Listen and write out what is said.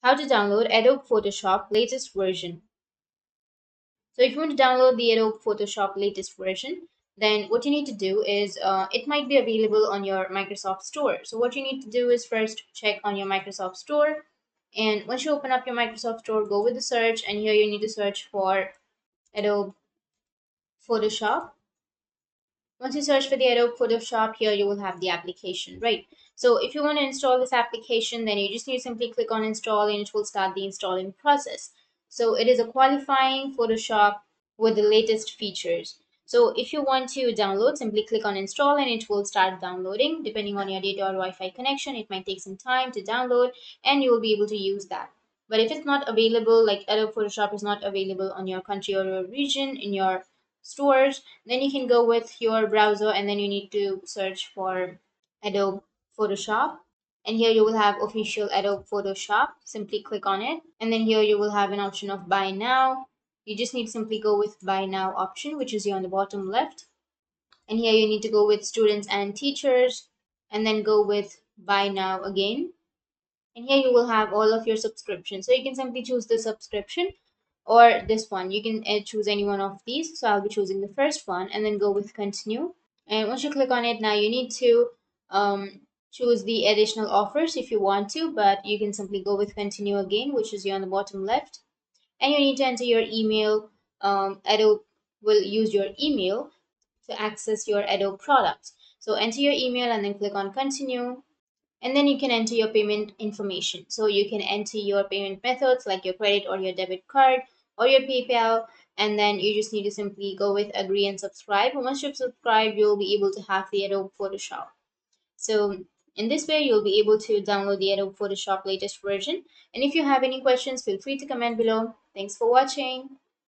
how to download Adobe Photoshop latest version. So if you want to download the Adobe Photoshop latest version, then what you need to do is it might be available on your Microsoft Store. So what you need to do is first check on your Microsoft Store. And once you open up your Microsoft Store, go with the search, and here you need to search for Adobe Photoshop. Once you search for the Adobe Photoshop, here you will have the application, right? So if you want to install this application, then you just need to simply click on install and it will start the installing process. So it is a qualifying Photoshop with the latest features. So if you want to download, simply click on install and it will start downloading. Depending on your data or Wi-Fi connection, it might take some time to download and you will be able to use that. But if it's not available, like Adobe Photoshop is not available on your country or your region in your stores, then you can go with your browser and then you need to search for Adobe Photoshop. And here you will have official Adobe Photoshop. Simply click on it. And then here you will have an option of buy now. You just need to simply go with buy now option, which is here on the bottom left. And here you need to go with students and teachers and then go with buy now again. And here you will have all of your subscriptions. So you can simply choose the subscription or this one. You can choose any one of these. So I'll be choosing the first one and then go with continue. And once you click on it, now you need to choose the additional offers if you want to, but you can simply go with continue again, which is here on the bottom left. And you need to enter your email. Adobe will use your email to access your Adobe products. So enter your email and then click on continue. And then you can enter your payment information. So you can enter your payment methods like your credit or your debit card or your PayPal. And then you just need to simply go with agree and subscribe. Once you've subscribed, you'll be able to have the Adobe Photoshop. So in this way, you'll be able to download the Adobe Photoshop latest version. And if you have any questions, feel free to comment below. Thanks for watching.